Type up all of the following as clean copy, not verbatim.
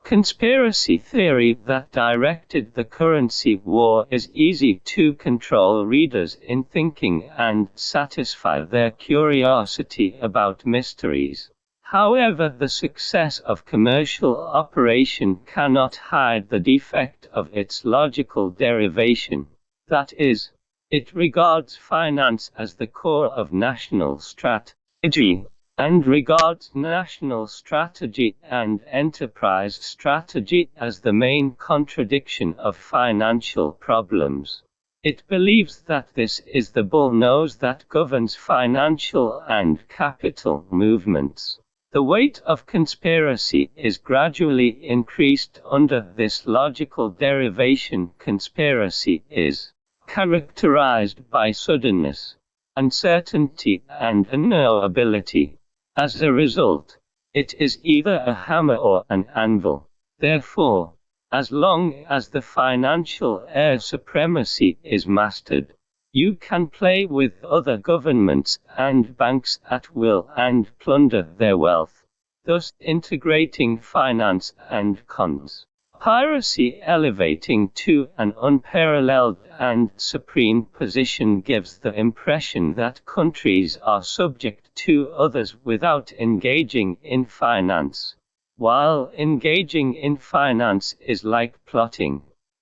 conspiracy theory that directed the currency war is easy to control readers in thinking and satisfy their curiosity about mysteries. However, the success of commercial operation cannot hide the defect of its logical derivation. That is, it regards finance as the core of national strategy, and regards national strategy and enterprise strategy as the main contradiction of financial problems. It believes that this is the bullnose that governs financial and capital movements. The weight of conspiracy is gradually increased under this logical derivation. Conspiracy is characterized by suddenness, uncertainty, and unknowability. As a result, it is either a hammer or an anvil. Therefore, as long as the financial air supremacy is mastered, you can play with other governments and banks at will and plunder their wealth, thus integrating finance and conspiracy. Elevating to an unparalleled and supreme position gives the impression that countries are subject to others without engaging in finance, while engaging in finance is like plotting.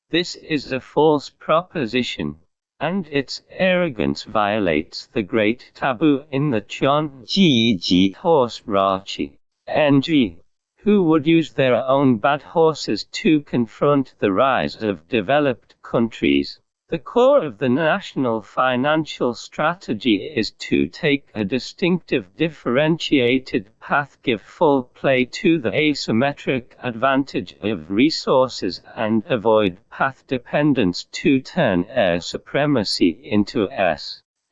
This is a false proposition, and its arrogance violates the great taboo in the Chonji horse rachi. NG. Who would use their own bad horses to confront the rise of developed countries. The core of the national financial strategy is to take a distinctive differentiated path, give full play to the asymmetric advantage of resources, and avoid path dependence to turn air supremacy into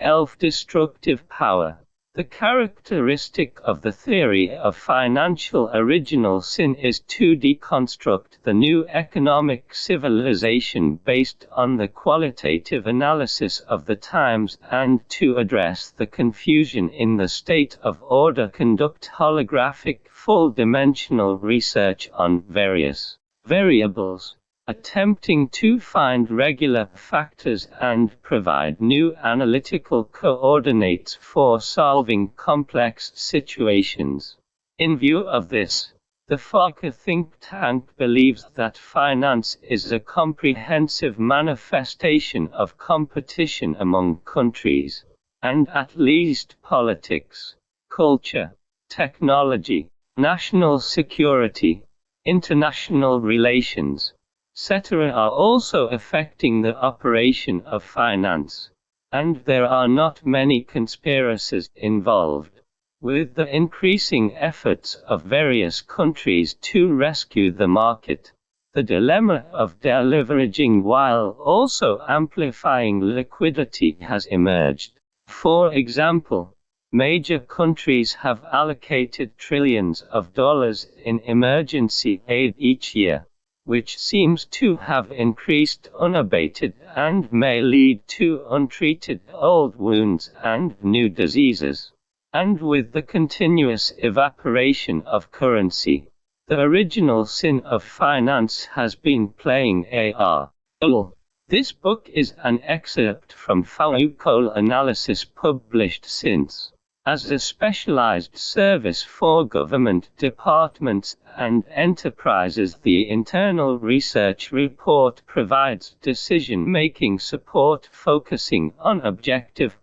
self-destructive power. The characteristic of the theory of financial original sin is to deconstruct the new economic civilization based on the qualitative analysis of the times and to address the confusion in the state of order. Conduct holographic full-dimensional research on various variables, attempting to find regular factors and provide new analytical coordinates for solving complex situations. In view of this, the Fokker think tank believes that finance is a comprehensive manifestation of competition among countries, and at least politics, culture, technology, national security, international relations, etc. are also affecting the operation of finance, and there are not many conspiracies involved. With the increasing efforts of various countries to rescue the market, the dilemma of deleveraging while also amplifying liquidity has emerged. For example, major countries have allocated trillions of dollars in emergency aid each year, which seems to have increased unabated and may lead to untreated old wounds and new diseases. And with the continuous evaporation of currency, the original sin of finance has been playing a role. This book is an excerpt from Foucault analysis published since, as a specialized service for government departments and enterprises. The internal research report provides decision-making support focusing on objective,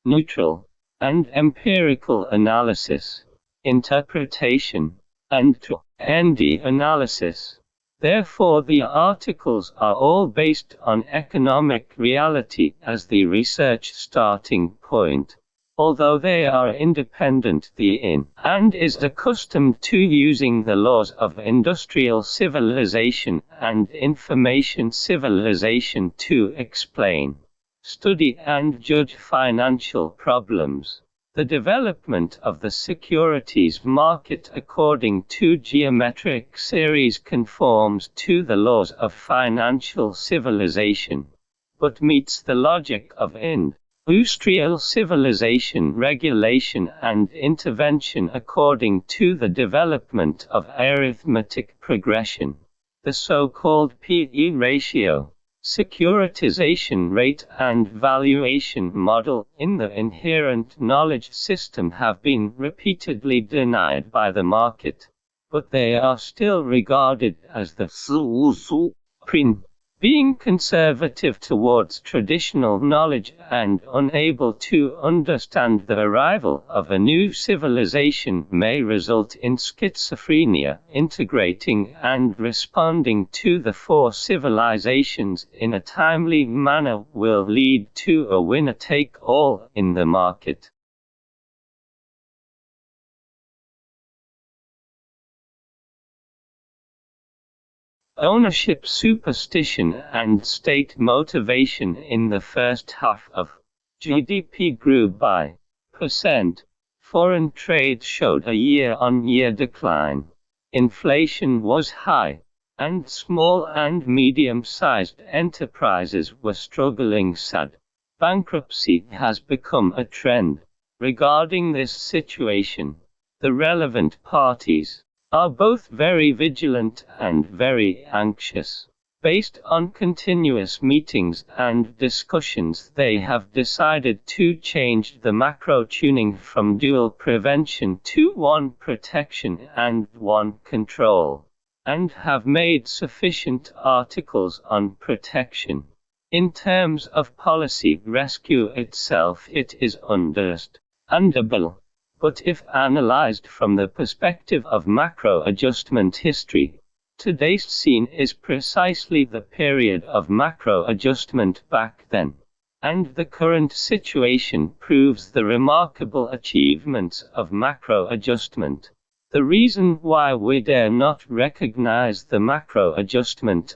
neutral, and empirical analysis, interpretation, and ND analysis. Therefore, the articles are all based on economic reality as the research starting point. Although they are independent, the IN and is accustomed to using the laws of industrial civilization and information civilization to explain, study and judge financial problems. The development of the securities market according to geometric series conforms to the laws of financial civilization, but meets the logic of IND. industrial civilization, regulation and intervention according to the development of arithmetic progression, the so-called P/E ratio, securitization rate and valuation model in the inherent knowledge system have been repeatedly denied by the market, but they are still regarded as the 四无苏 being conservative towards traditional knowledge and unable to understand the arrival of a new civilization may result in schizophrenia. Integrating and responding to the four civilizations in a timely manner will lead to a winner-take-all in the market. Ownership superstition and state motivation. In the first half of GDP grew by %. Foreign trade showed a year-on-year decline. Inflation was high, and small and medium-sized enterprises were struggling. Sad. Bankruptcy has become a trend. Regarding this situation, the relevant parties are both very vigilant and very anxious. Based on continuous meetings and discussions, they have decided to change the macro tuning from dual prevention to one protection and one control, and have made sufficient articles on protection. In terms of policy rescue itself, it is understandable. But if analyzed from the perspective of macro adjustment history, today's scene is precisely the period of macro adjustment back then, and the current situation proves the remarkable achievements of macro adjustment. The reason why we dare not recognize the macro adjustment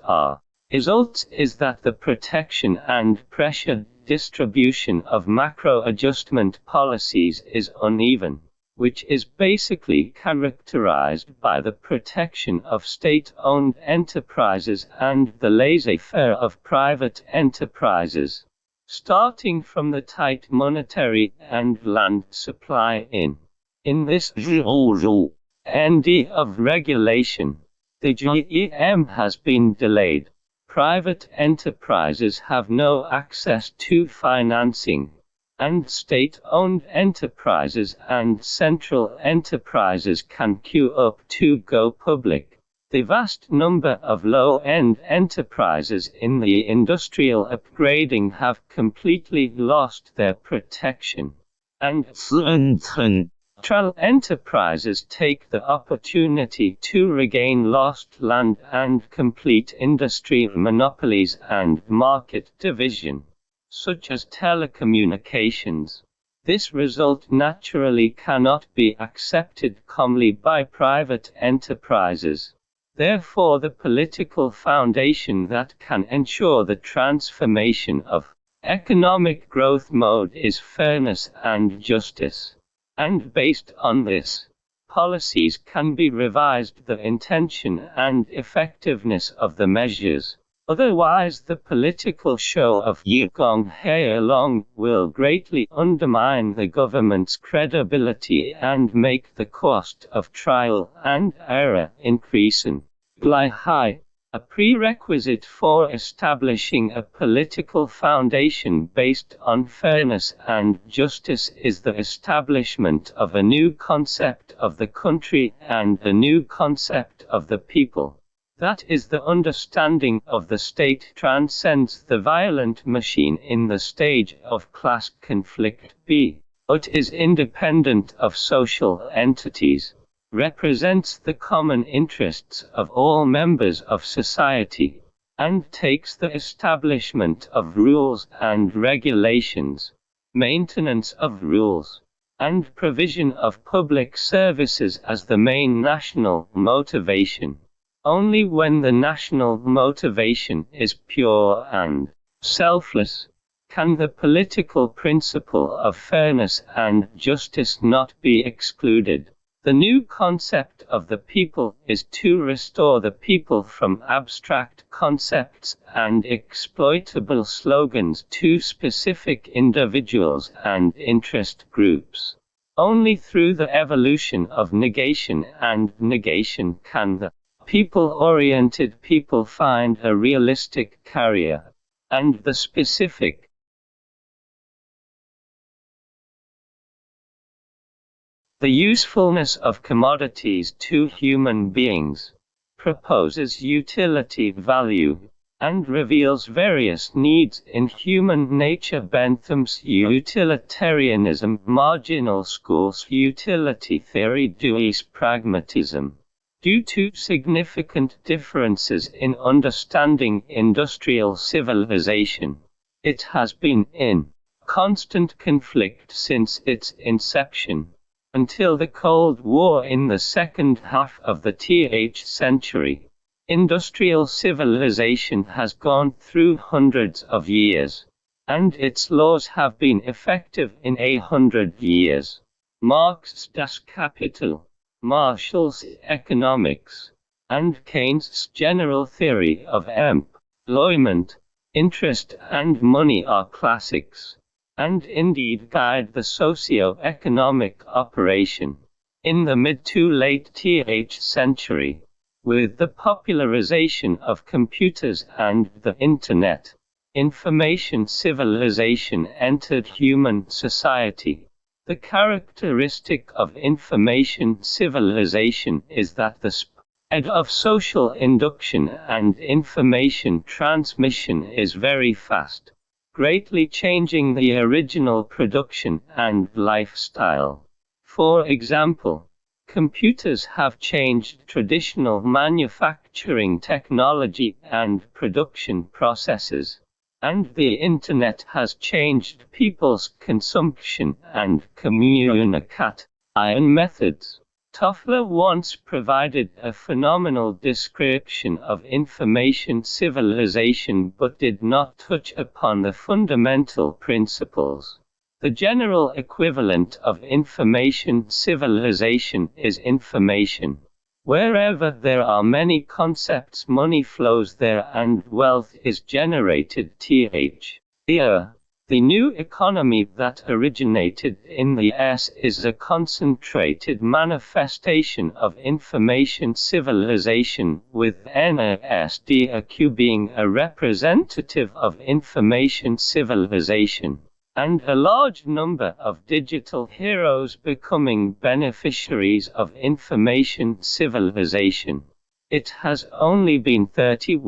results is that the protection and pressure distribution of macro adjustment policies is uneven, which is basically characterized by the protection of state-owned enterprises and the laissez-faire of private enterprises, starting from the tight monetary and land supply in this ND of regulation. The GEM has been delayed. Private enterprises have no access to financing, and state-owned enterprises and central enterprises can queue up to go public. The vast number of low-end enterprises in the industrial upgrading have completely lost their protection, and central enterprises take the opportunity to regain lost land and complete industry monopolies and market division, such as telecommunications. This result naturally cannot be accepted calmly by private enterprises. Therefore, the political foundation that can ensure the transformation of economic growth mode is fairness and justice. And based on this, policies can be revised. The intention and effectiveness of the measures. Otherwise, the political show of Yigong Heilong will greatly undermine the government's credibility and make the cost of trial and error increasingly high. A prerequisite for establishing a political foundation based on fairness and justice is the establishment of a new concept of the country and a new concept of the people. That is, the understanding of the state transcends the violent machine in the stage of class conflict. But is independent of social entities, represents the common interests of all members of society, and takes the establishment of rules and regulations, maintenance of rules, and provision of public services as the main national motivation. Only when the national motivation is pure and selfless can the political principle of fairness and justice not be excluded. The new concept of the people is to restore the people from abstract concepts and exploitable slogans to specific individuals and interest groups. Only through the evolution of negation and negation can the people-oriented people find a realistic career, and the specific The usefulness of commodities to human beings proposes utility value and reveals various needs in human nature. Bentham's utilitarianism, marginal schools utility theory, Dewey's pragmatism. Due to significant differences in understanding industrial civilization, it has been in constant conflict since its inception, until the Cold War in the second half of the 20th century. Industrial civilization has gone through hundreds of years, and its laws have been effective in 100 years. Marx's Das Kapital, Marshall's Economics, and Keynes' general theory of employment, interest and money are classics, and indeed guide the socio-economic operation. In the mid to late 20th century, with the popularization of computers and the Internet, information civilization entered human society. The characteristic of information civilization is that the spread of social induction and information transmission is very fast, greatly changing the original production and lifestyle. For example, computers have changed traditional manufacturing technology and production processes, and the Internet has changed people's consumption and communication methods. Toffler once provided a phenomenal description of information civilization but did not touch upon the fundamental principles. The general equivalent of information civilization is information. Wherever there are many concepts, money flows there and wealth is generated. The new economy that originated in the US is a concentrated manifestation of information civilization, with NASDAQ being a representative of information civilization, and a large number of digital heroes becoming beneficiaries of information civilization. It has only been 30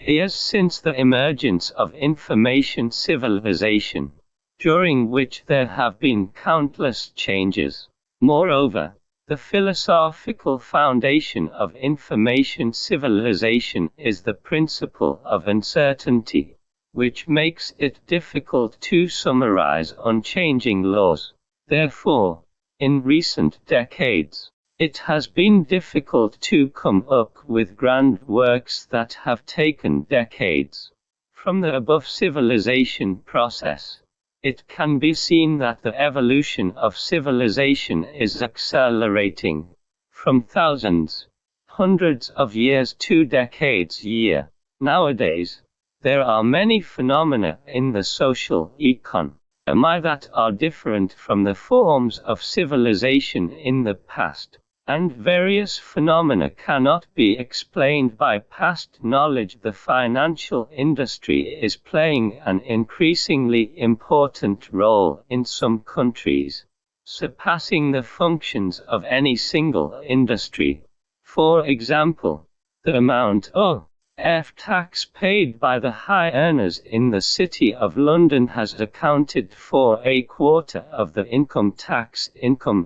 years since the emergence of information civilization, during which there have been countless changes. Moreover, the philosophical foundation of information civilization is the principle of uncertainty, which makes it difficult to summarize unchanging laws. Therefore, in recent decades, it has been difficult to come up with grand works that have taken decades. From the above civilization process, it can be seen that the evolution of civilization is accelerating, from thousands, hundreds of years to decades year. Nowadays, there are many phenomena in the social economy that are different from the forms of civilization in the past, and various phenomena cannot be explained by past knowledge. The financial industry is playing an increasingly important role in some countries, surpassing the functions of any single industry. For example, the amount of tax paid by the high earners in the City of London has accounted for a quarter of the income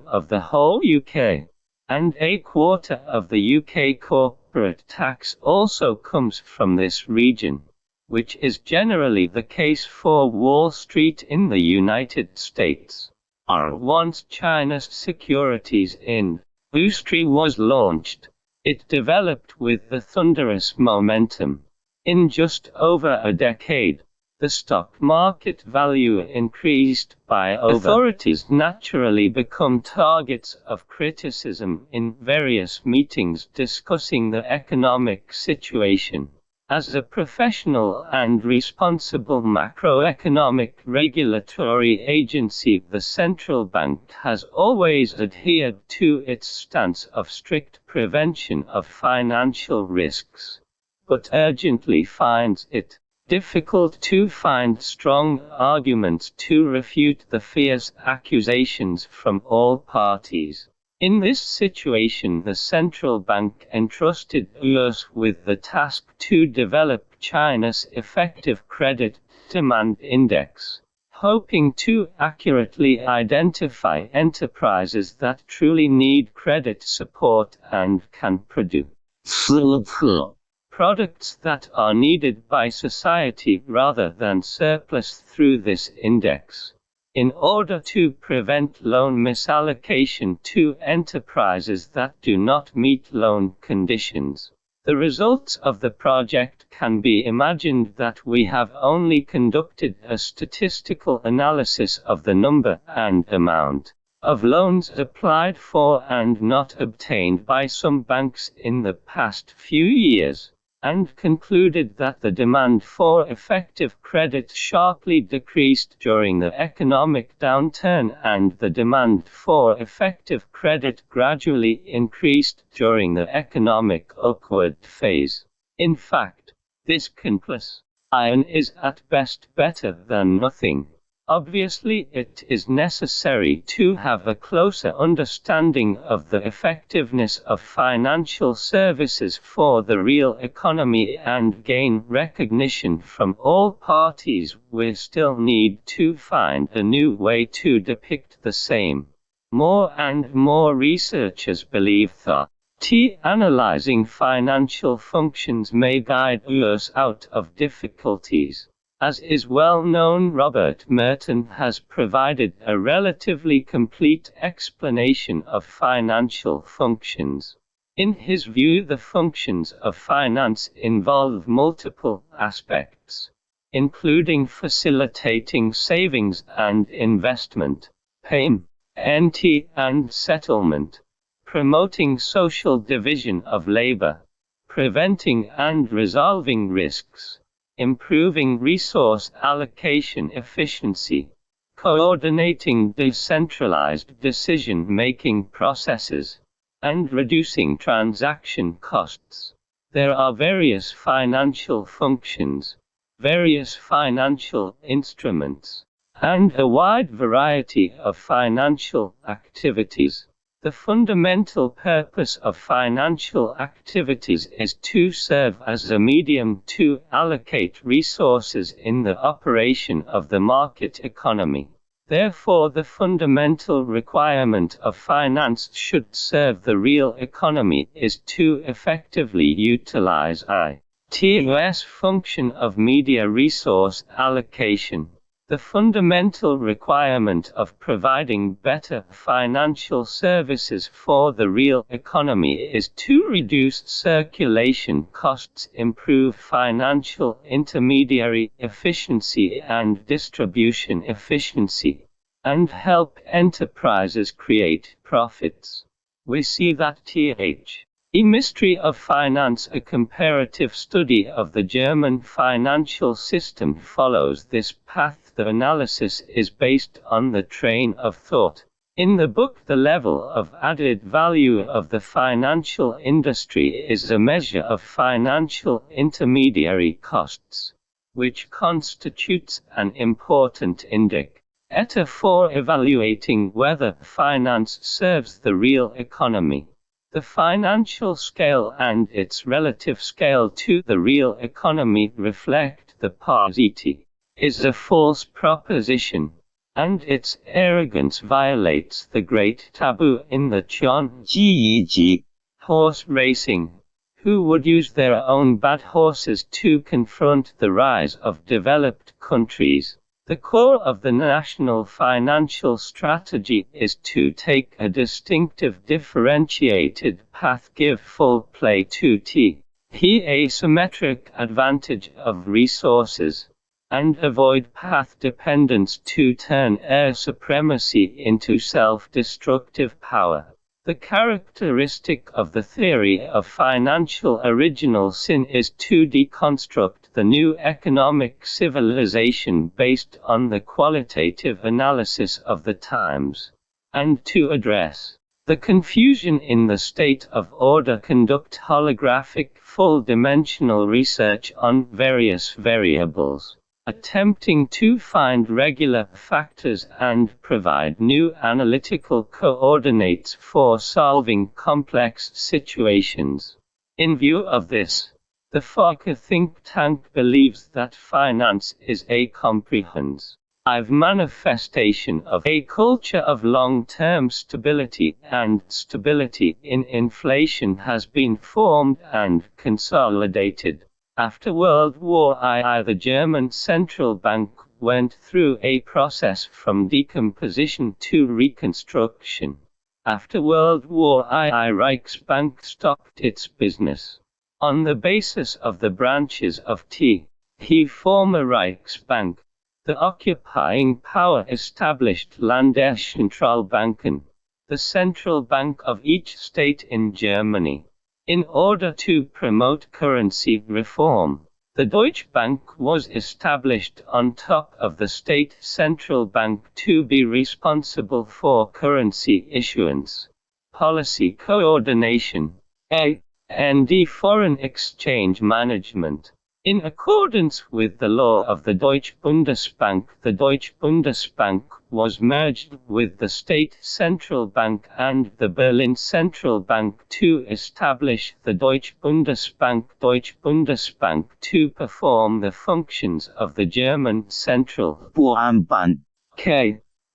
of the whole UK, and a quarter of the UK corporate tax also comes from this region, which is generally the case for Wall Street in the United States. Once China's securities industry was launched, it developed with the thunderous momentum. In just over a decade, The stock market value increased by over. Authorities naturally become targets of criticism in various meetings discussing the economic situation. As a professional and responsible macroeconomic regulatory agency, the central bank has always adhered to its stance of strict prevention of financial risks, but urgently finds it difficult to find strong arguments to refute the fierce accusations from all parties. In this situation, the central bank entrusted US with the task to develop China's effective credit demand index, hoping to accurately identify enterprises that truly need credit support and can produce products that are needed by society rather than surplus through this index. In order to prevent loan misallocation to enterprises that do not meet loan conditions. The results of the project can be imagined that we have only conducted a statistical analysis of the number and amount of loans applied for and not obtained by some banks in the past few years, and concluded that the demand for effective credit sharply decreased during the economic downturn and the demand for effective credit gradually increased during the economic upward phase. In fact, this conclusion is at best better than nothing. Obviously, it is necessary to have a closer understanding of the effectiveness of financial services for the real economy and gain recognition from all parties. We still need to find a new way to depict the same. More and more researchers believe that analyzing financial functions may guide us out of difficulties. As is well known, Robert Merton has provided a relatively complete explanation of financial functions. In his view, the functions of finance involve multiple aspects, including facilitating savings and investment, payment and settlement, promoting social division of labor, preventing and resolving risks, improving resource allocation efficiency, coordinating decentralized decision-making processes, and reducing transaction costs. There are various financial functions, various financial instruments, and a wide variety of financial activities. The fundamental purpose of financial activities is to serve as a medium to allocate resources in the operation of the market economy. Therefore, the fundamental requirement of finance should serve the real economy is to effectively utilize its function of media resource allocation. The fundamental requirement of providing better financial services for the real economy is to reduce circulation costs, improve financial intermediary efficiency and distribution efficiency, and help enterprises create profits. We see that A Mystery of Finance, a comparative study of the German financial system, follows this path. The analysis is based on the train of thought. In the book, The Level of Added Value of the Financial Industry is a measure of financial intermediary costs, which constitutes an important indicator for evaluating whether finance serves the real economy. The financial scale and its relative scale to the real economy reflect the paucity is a false proposition, and its arrogance violates the great taboo in the horse racing. Who would use their own bad horses to confront the rise of developed countries? The core of the national financial strategy is to take a distinctive differentiated path, give full play to the asymmetric advantage of resources, and avoid path dependence to turn air supremacy into self-destructive power. The characteristic of the theory of financial original sin is to deconstruct the new economic civilization based on the qualitative analysis of the times, and to address the confusion in the state of order, conduct holographic full-dimensional research on various variables, attempting to find regular factors and provide new analytical coordinates for solving complex situations. In view of this, the Fokker think tank believes that finance is a comprehensive manifestation of a culture of long-term stability, and stability in inflation has been formed and consolidated. After World War I, the German central bank went through a process from decomposition to reconstruction. After World War I, Reichsbank stopped its business. On the basis of the branches of the former Reichsbank, the occupying power established Landeszentralbanken, the central bank of each state in Germany. In order to promote currency reform, the Deutsche Bank was established on top of the state central bank to be responsible for currency issuance, policy coordination, and foreign exchange management. In accordance with the law of the Deutsche Bundesbank was merged with the State Central Bank and the Berlin Central Bank to establish the Deutsche Bundesbank to perform the functions of the German Central Bank.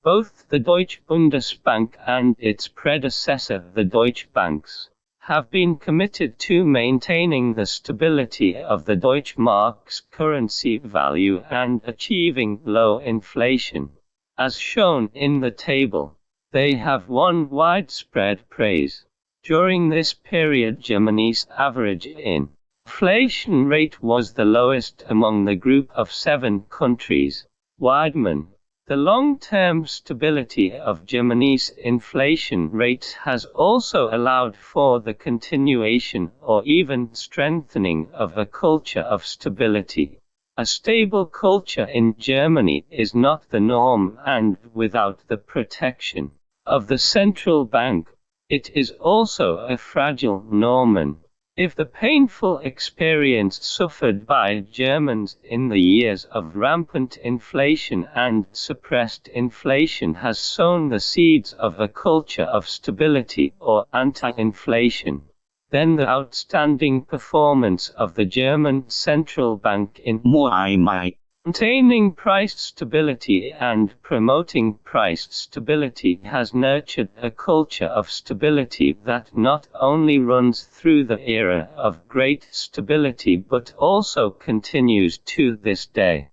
Both the Deutsche Bundesbank and its predecessor, the Deutsche Banks, have been committed to maintaining the stability of the Deutsche Mark's currency value and achieving low inflation. As shown in the table, they have won widespread praise. During this period, Germany's average inflation rate was the lowest among the group of 7 countries. Weidmann: the long-term stability of Germany's inflation rate has also allowed for the continuation or even strengthening of a culture of stability. A stable culture in Germany is not the norm, and without the protection of the central bank, it is also a fragile norm. If the painful experience suffered by Germans in the years of rampant inflation and suppressed inflation has sown the seeds of a culture of stability or anti-inflation, then the outstanding performance of the German central bank in maintaining price stability and promoting price stability has nurtured a culture of stability that not only runs through the era of great stability but also continues to this day.